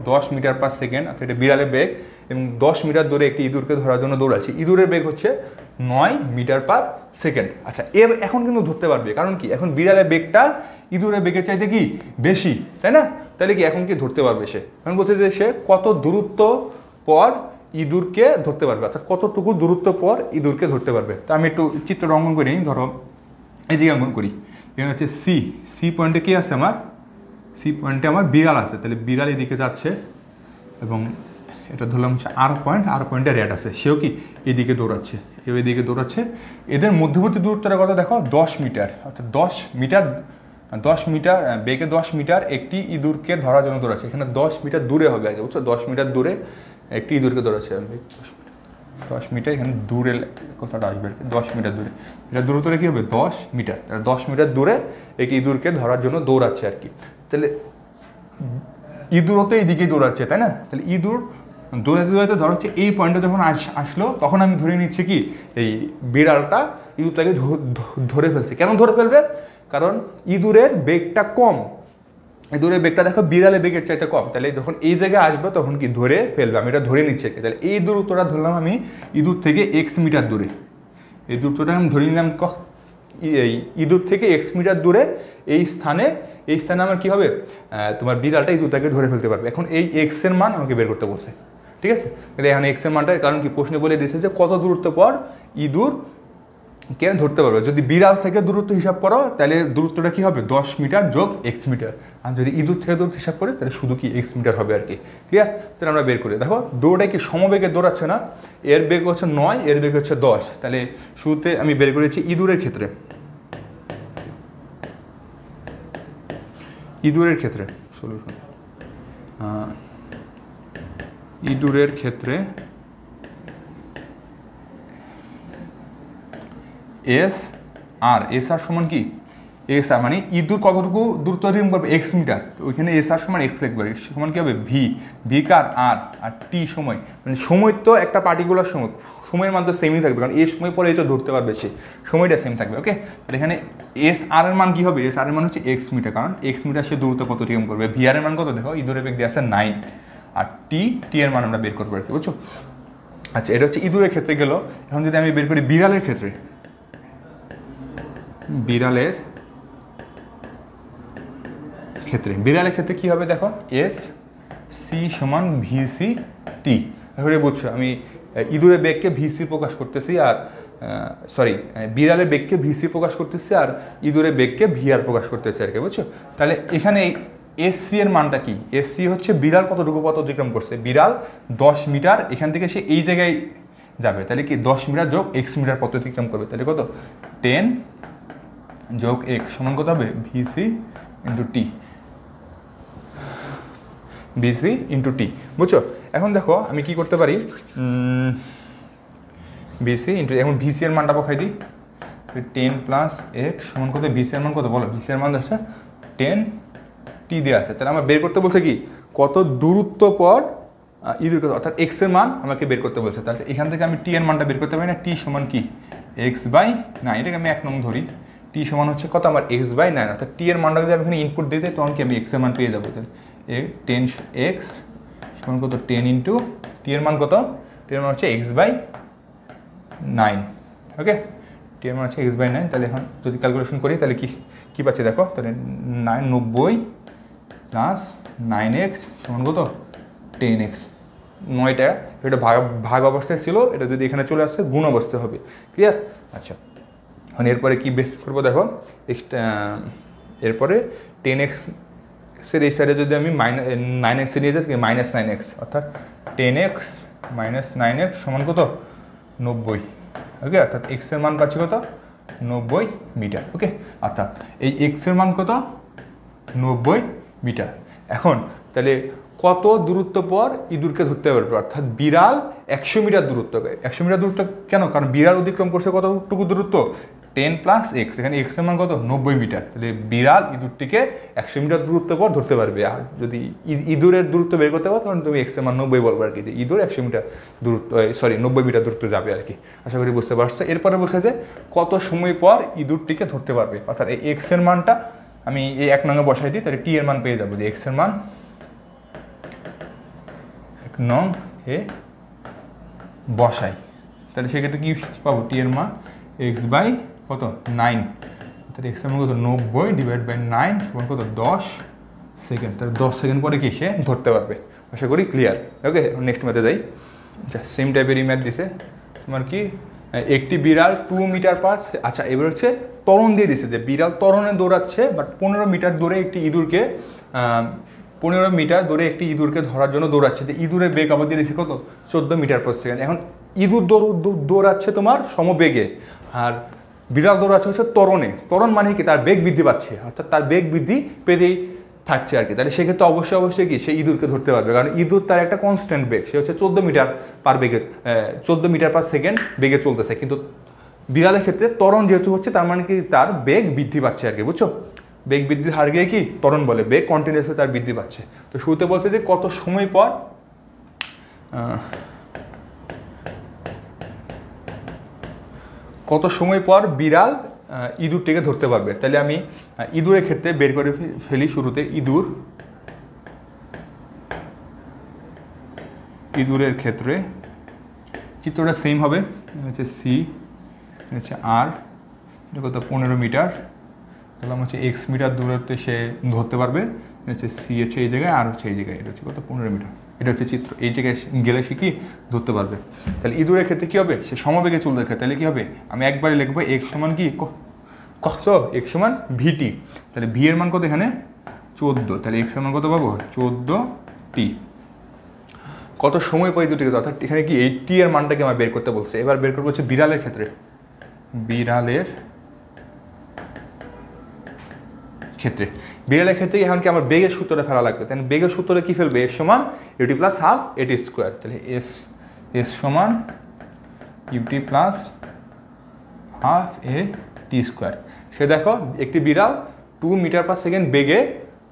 10 metre per second, অর্থাৎ এটা বিড়ালের বেগ, এবং 10 মিটার দূরে একটি ইঁদুরকে ধরার জন্য দৌড়াচ্ছে, ইঁদুরের বেগ হচ্ছে 9 মিটার পার সেকেন্ড। আচ্ছা এখন কিন্তু ধরতে পারবে, কারণ কি এখন বিড়ালের বেগটা ইঁদুরের বেগের চাইতে কি বেশি, তাই না। তাহলে কি এখন কি ধরতে পারবে সে, এখন বলছে যে সে কত দূরত্ব পর ইঁদুরকে ধরতে পারবে, অর্থাৎ কতটুকু দূরত্ব পর ইঁদুরকে ধরতে পারবে। তা আমি একটু চিত্র অঙ্কন করি, ধরো এই দিকে অঙ্কন করি, এখানে হচ্ছে সি পয়েন্টে কি আছে আমার, সি পয়েন্টে আমার বিড়াল আছে, তাহলে বিড়াল এদিকে যাচ্ছে এবং এটা ধরলাম হচ্ছে আর পয়েন্টে র্যাট আছে, সেও কি এদিকে দৌড়াচ্ছে, এও এদিকে দৌড়াচ্ছে। এদের মধ্যবর্তী দূরত্বটা কথা দেখো 10 মিটার, অর্থাৎ 10 মিটার বেগে 10 মিটার একটি ইঁদুরকে ধরার জন্য দৌড়াচ্ছে। এখানে 10 মিটার দূরে হবে আগে, বুঝছো, 10 মিটার দূরে একটি ইঁদুরকে দৌড়াচ্ছে, 10 মিটার এখানে দূরে কথাটা আসবে, 10 মিটার দূরে, এটা দূরত্বটা কী হবে 10 মিটার, 10 মিটার দূরে একটি ইঁদুরকে ধরার জন্য দৌড়াচ্ছে আর কি। তাহলে ইঁদুরও তো এইদিকেই দৌড়াচ্ছে, তাই না। তাহলে ইঁদুর দৌড়াতে ধরা হচ্ছে এই পয়েন্টে যখন আসলো, তখন আমি ধরে নিচ্ছি কি এই বিড়ালটা ইঁদুরটাকে ধরে ফেলছে। কেন ধরে ফেলবে, কারণ ইঁদুরের বেগটা কম, ইঁদুরের বেগটা দেখো বিড়ালের বেগের চাইতে কম, তাহলে যখন এই জায়গায় আসবে তখন কি ধরে ফেলবে, আমি এটা ধরে নিচ্ছি। তাহলে এই দূরত্বটা ধরলাম আমি ইঁদুর থেকে x মিটার দূরে, এই দূরত্বটা আমি ধরে নিলাম এই ইঁদুর থেকে x মিটার দূরে, এই স্থানে আমার কি হবে, তোমার বিড়ালটা ইঁদুরটাকে ধরে ফেলতে পারবে। এখন এই x এর মান আমাকে বের করতে বলছে, ঠিক আছে। তাহলে এখানে x এর মানটা, কারণ কি প্রশ্নে বলে দিয়েছে যে কত দূরত্ব পর ইঁদুর কে ধরতে পারবে। যদি বিড়াল থেকে দূরত্ব হিসাব করো তাহলে দূরত্বটা কি হবে 10 মিটার যোগ এক্স মিটার, আর যদি ইঁদুর থেকে দূরত্ব হিসাব করি তাহলে শুধু কি এক্স মিটার হবে আর কি। ক্লিয়ার? তাহলে আমরা বের করি। দেখো দৌড়ে কি সমবেগে দৌড়াচ্ছে না, এর বেগ হচ্ছে 9, এর বেগ হচ্ছে 10। তাহলে শুরুতে আমি বের করেছি ইঁদুরের ক্ষেত্রে, ইঁদুরের ক্ষেত্রে সলিউশন, ইঁদুরের ক্ষেত্রে এস আর সমান কি এস আর, মানে ইঁদুর কতটুকু দূরত্ব অতিক্রম করবে এক্স মিটার, তো ওইখানে এস আর সমান এক্স লিখবে, এক্স সমান কি হবে ভি কার আর টি সময়, মানে সময় তো একটা পার্টিকুলার সময়, সময়ের মান তো সেমই থাকবে, কারণ এই সময় পরে এই তো ধরতে পারবে সে, সময়টা সেম থাকবে। ওকে, তাহলে এখানে এস আর এর মান কি হবে, এস আর এর মান হচ্ছে এক্স মিটার, কারণ এক্স মিটার সে দূরত্ব কত অতিক্রম করবে। ভি আর এর মান কত, দেখো ইঁদুরের বেগ দিয়ে আছে 9, আর টি এর মান আমরা বের করবো আর কি, বুঝছো। আচ্ছা, এটা হচ্ছে ইঁদুরের ক্ষেত্রে গেল। এখন যদি আমি বের করি বিড়ালের ক্ষেত্রে, বিড়ালের ক্ষেত্রে কি হবে দেখো, এস সি সমান ভিসি টি। তাহলে বুঝছো আমি ইঁদুরের বেগকে ভিসি প্রকাশ করতেছি, আর বিড়ালের বেগকে ভিসি প্রকাশ করতেছি, আর ইঁদুরের বেগকে ভিআর প্রকাশ করতেছি আর কি, বুঝছো। তাহলে এখানে এস সি এর মানটা কি, এস সি হচ্ছে বিড়াল কতটুকু পথ অতিক্রম করছে, বিড়াল 10 মিটার, এখান থেকে সে এই জায়গায় যাবে, তাহলে কি 10 মিটার যোগ এক্স মিটার পথ অতিক্রম করবে, তাহলে কত 10 যোগ এক্স সমান কত হবে VC into T, BC into T, বুঝছো। এখন দেখো আমি কি করতে পারি, বিসি ইন্টু, এখন ভিসি এর মানটা বসাই দিই, 10 প্লাস এক্স সমান কত, ভিসি এর মান কত বলো, ভিসি এর মান হচ্ছে 10 টি দেওয়া আছে। তাহলে আমার বের করতে বলছে কি কত দূরত্ব পর ইঁদুর, অর্থাৎ এক্স এর মান আমাকে বের করতে বলছে। তাহলে এখান থেকে আমি টি এর মানটা বের করতে পারি না, টি সমান কি এক্স বাই 9, এটাকে আমি 1 নং ধরি, টি সমান হচ্ছে কত আমার এক্স বাই 9, অর্থাৎ টি এর মানটা যদি আমি এখানে ইনপুট দিয়ে দিই তখন কি আমি এক্স এর মান পেয়ে যাবো। তাহলে 10 এক্স সমান কত 10 ইন্টু টি এর মান কত, টি এর মান হচ্ছে এক্স বাই 9। ওকে, টি এর মান হচ্ছে এক্স বাই 9। তাহলে এখন যদি ক্যালকুলেশন করি তাহলে কি পাচ্ছি দেখো, তাহলে 90 প্লাস 9x সমান কত 10x, 9টা এটা ভাগ অবস্থায় ছিল, এটা যদি এখানে চলে আসছে গুণ অবস্থায় হবে। ক্লিয়ার? আচ্ছা, এখন এরপরে কী বের করবো দেখো, এরপরে 10x এর এই সাইডে যদি আমি 9x নিয়ে যাই মাইনাস 9x, অর্থাৎ 10x মাইনাস 9x সমান কত 90। ওকে, অর্থাৎ x এর মান পাচ্ছি কত 90 মিটার। ওকে, অর্থাৎ এই x এর মান কত 90 মিটার। এখন তাহলে কত দূরত্ব পর ইঁদুরকে ধরতে পারবে, অর্থাৎ বিড়াল 100 মিটার দূরত্ব, 100 মিটার দূরত্ব কেন, কারণ বিড়াল অতিক্রম করছে কতটুকু দূরত্ব 10 প্লাস এক্স, এখানে এক্স এর মান কত 90 মিটার। তাহলে বিড়াল ইঁদুরটিকে 100 মিটার দূরত্ব পর ধরতে পারবে। আর যদি ইঁদুরের দূরত্ব বের করতে পারো তখন তুমি এক্স এর মান 90 বলবে আর কি, যে ইঁদুর 100 মিটার দূরত্ব 90 মিটার দূরত্ব যাবে আর কি। আশা করি বুঝতে পারছো। এরপরে বলছে যে কত সময় পর ইঁদুরটিকে ধরতে পারবে, অর্থাৎ এই এক্স এর মানটা আমি এই 1 নঙে বসাই দিই, তাহলে টি এর মান পেয়ে যাবো, যে এক্স এর মান 1 নং এ বসাই, তাহলে সেক্ষেত্রে কি পাবো, টি এর মান এক্স বাই কত 9, তাহলে এক্স এর মান কত 90 ডিভাইড বাই 9 সমান কত 10 সেকেন্ড। তাহলে 10 সেকেন্ড পরে কি সে ধরতে পারবে। আশা করি ক্লিয়ার। ওকে, নেক্সট ম্যাথে যাই। আচ্ছা, সেম টাইপেরই ম্যাথ দিছে তোমার কি, একটি বিড়াল 2 মিটার পার, আচ্ছা এবার হচ্ছে ত্বরণ দিয়ে দিছে, যে বিড়াল ত্বরণে দৌড়াচ্ছে, বাট 15 মিটার দূরে একটি ইঁদুরকে 15 মিটার দূরে একটি ইঁদুরকে ধরার জন্য দৌড়াচ্ছে, যে ইঁদুরের বেগ আবার দিয়ে দিচ্ছে কত 14 মিটার পার সেকেন্ড। এখন ইঁদুর দৌড়াচ্ছে তোমার সমবেগে, আর বিড়াল দৌড়াচ্ছে হচ্ছে ত্বরণে। ত্বরণ মানে কি, তার বেগ বৃদ্ধি পাচ্ছে, অর্থাৎ তার বেগ বৃদ্ধি পেতেই থাকছে আর কি। তাহলে সেক্ষেত্রে অবশ্যই কি সে ইঁদুরকে ধরতে পারবে, কারণ ইঁদুর তার একটা কনস্ট্যান্ট বেগ, সে হচ্ছে 14 মিটার পার বেগে 14 মিটার পার সেকেন্ড বেগে চলতেছে। কিন্তু বিড়ালের ক্ষেত্রে ত্বরণ যেহেতু হচ্ছে, তার মানে কি তার বেগ বৃদ্ধি পাচ্ছে আর কি, বুঝছো। বেগ বৃদ্ধির হার গিয়ে কি ত্বরণ বলে, বেগ কন্টিনিউসলি তার বৃদ্ধি পাচ্ছে। তো শুরুতে বলছে যে কত সময় পর বিড়াল ইঁদুরটিকে ধরতে পারবে। তাহলে আমি ইঁদুরের ক্ষেত্রে বের করে ফেলি। শুরুতে ইঁদুরের ক্ষেত্রে চিত্রটা সেম হবে, হচ্ছে সি, হচ্ছে আর, এটা কত 15 মিটার, তাহলে হচ্ছে এক্স মিটার দূরত্বে সে ধরতে পারবে। এটা হচ্ছে সি হচ্ছে এই জায়গায়, আর হচ্ছে এই জায়গায়, এটা হচ্ছে কত 15 মিটার। এটা হচ্ছে চিত্র, এই জায়গায় গেলে সে কি ধরতে পারবে। তাহলে ইঁদুরের ক্ষেত্রে কী হবে, সে সমবেগে চলতে থাকে, তাহলে কী হবে, আমি একবারে লিখবো এক্স সমান কি কত, এক্স সমান ভিটি। তাহলে ভি এর মান কত এখানে 14, তাহলে এক্স এর মান কত পাবো 14t। কত সময় পাই দুটিকে, অর্থাৎ এখানে কি এই টি এর মানটাকে আমার বের করতে বলছে। এবার বের করবো হচ্ছে বিড়ালের ক্ষেত্রে, বিড়ালের ক্ষেত্রে এখন কি আমার বেগের সূত্রটা ফেলা লাগবে। তাহলে বেগের সূত্রটা কি ফেলবে, এস সমান ইউটি প্লাস হাফ এটি স্কোয়ার। তাহলে এস সমান UT plus half a t square. সে দেখো একটি বিড়াল 2 মিটার পার সেকেন্ড বেগে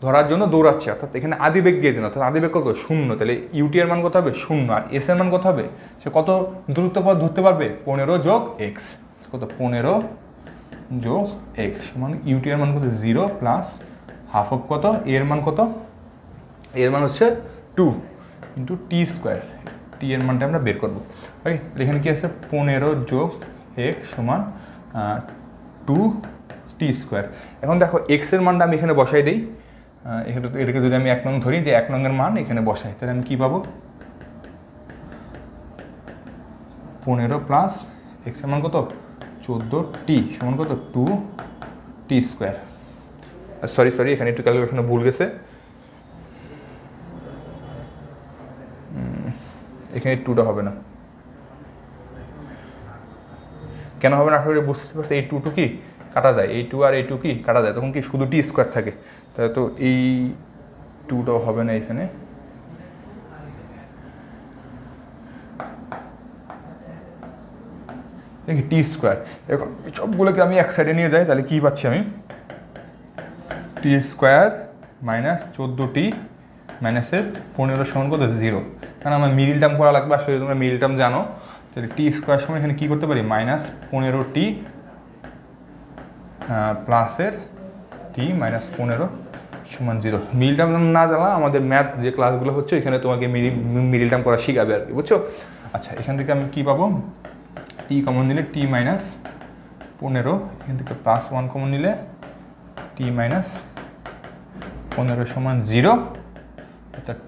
ধরার জন্য দৌড়াচ্ছে, অর্থাৎ এখানে আদি বেগ দিয়ে দিন, অর্থাৎ আদি বেগ কত 0। তাহলে ইউটি এর মান কত হবে 0, আর এস এর মান কত হবে, সে কত দূরত্ব পথ ধরতে পারবে 15 যোগ এক্স, কত 15 যোগ এক্স সমান ইউটি এর মান কত 0 প্লাস হাফ অফ কত এর মান কত, এর মান হচ্ছে 2 ইন্টু টি স্কোয়ার। টি এর মানটা আমরা বের করবো। ওকে, এখানে কি আছে 15 যোগ এক্স সমান 2t স্কোয়ার। এখন দেখো এক্স এর মানটা আমি এখানে বসাই দিই, এটাকে যদি আমি 1 নং ধরি, যে 1 নংয়ের মান এখানে বসাই, তাহলে আমি কী পাবো 15 প্লাস এক্স এর মান কত 14t সমান কত 2t স্কোয়ার। সরি এখানে একটু ক্যালকুলেশনে ভুল গেছে, এখানে 2টা হবে না, কেন হবে না আসলে বুঝতে পারছি। এই 2 কি কাটা যায়, এই 2 আর এই 2 কি কাটা যায়, তখন কি শুধু টি স্কোয়ার থাকে। তাহলে তো এই 2টাও হবে না এখানে, দেখি টি স্কোয়ার। এখন সবগুলোকে আমি এক সাইডে নিয়ে যাই, তাহলে কী পাচ্ছি আমি টি স্কোয়ার মাইনাস 14t মাইনাসের 15 সমান কত 0, কারণ আমার মিডিল টার্ম করা লাগবে, আসলে তোমরা মিডিল টার্ম জানো। তাহলে টি স্কোয়ার সময় এখানে কী করতে পারি মাইনাস 15t প্লাসের টি মাইনাস 15 সমান 0। মিডিল টার্ম না জানা আমাদের ম্যাথ যে ক্লাসগুলো হচ্ছে এখানে তোমাকে মিডিল টার্ম করা শিখাবে আর কি, বুঝছো। আচ্ছা, এখান থেকে আমি কী পাবো, টি কমন নিলে টি মাইনাস 15, এখান থেকে প্লাস 1 কমন নিলে টি মাইনাস 15 সমান 0, অর্থাৎ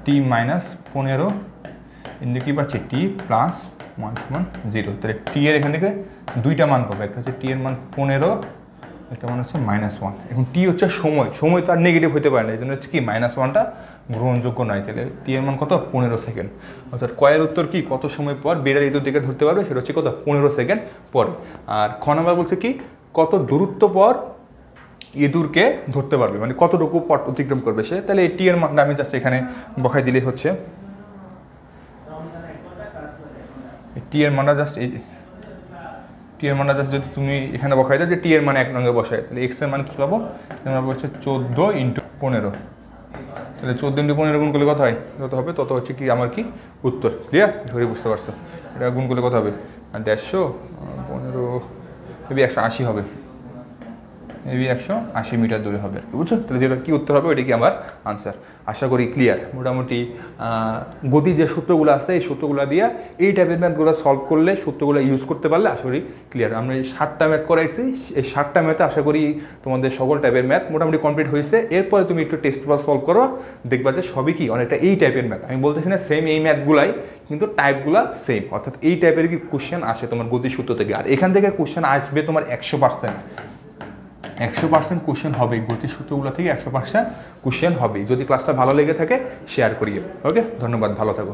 টি মাইনাস 15 এখানে কী পাচ্ছি টি প্লাস 1 সমান 0। তাহলে টি এর এখান থেকে 2টা মান পাবো, একটা হচ্ছে টি এর মান 15, একটা মান হচ্ছে -1। এখন টি হচ্ছে সময় তো আর নেগেটিভ হতে পারে না, এই জন্য হচ্ছে কি -1টা গ্রহণযোগ্য নয়। তাহলে টি এর মান কত 15 সেকেন্ড, অর্থাৎ কয়ের উত্তর কি কত সময় পর বিড়াল ইঁদুর দিকে ধরতে পারবে, সেটা হচ্ছে কত 15 সেকেন্ড পরে। আর খ নাম্বার বলছে কি কত দূরত্ব পর ইঁদুরকে ধরতে পারবে, মানে কতটুকু পথ অতিক্রম করবে সে। তাহলে এই টি এর মানটা আমি জাস্ট এখানে বসাই দিলেই হচ্ছে, টি এর মানটা জাস্ট এই টি এর মানটা জাস্ট যদি তুমি এখানে বসাই দাও যে টি এর মানে 1 নঙ্গে বসায়, তাহলে এক্স এর মান কী পাবো, আমরা হচ্ছে 14 × 15। তাহলে 14 × 15 গুণ করলে কত হয়, যত হবে তত হচ্ছে কি আমার কি উত্তর। ক্লিয়ার, সরি বুঝতে পারছো। এটা গুণ করলে কত হবে 150 15 এবি 180 হবে, এবি 180 মিটার দূরে হবে আর কি, বুঝছো। তাহলে যেটা কী উত্তর হবে ওইটা কি আমার আনসার। আশা করি ক্লিয়ার। মোটামুটি গতি যে সূত্রগুলো আছে এই সূত্রগুলো দিয়ে এই টাইপের ম্যাথগুলো সলভ করলে, সূত্রগুলো ইউজ করতে পারলে আশা করি ক্লিয়ার। আমরা এই 7টা ম্যাথ করাইছি, এই 7টা ম্যাথে আশা করি তোমাদের সকল টাইপের ম্যাথ মোটামুটি কমপ্লিট হয়েছে। এরপরে তুমি একটু টেস্ট পেপার সলভ করো, দেখবা যে সবই কি অনেকটা এই টাইপের ম্যাথ। আমি বলতেছি না সেম এই ম্যাথগুলাই, কিন্তু টাইপগুলো সেম, অর্থাৎ এই টাইপের কি কোশ্চেন আসে তোমার গতি সূত্র থেকে। আর এখান থেকে কোশ্চেন আসবে তোমার 100% কোশ্চেন হবে, গতি সূত্রগুলো থেকে 100% কোশ্চেন হবে। যদি ক্লাসটা ভালো লেগে থাকে শেয়ার করিও। ওকে, ধন্যবাদ, ভালো থাকো।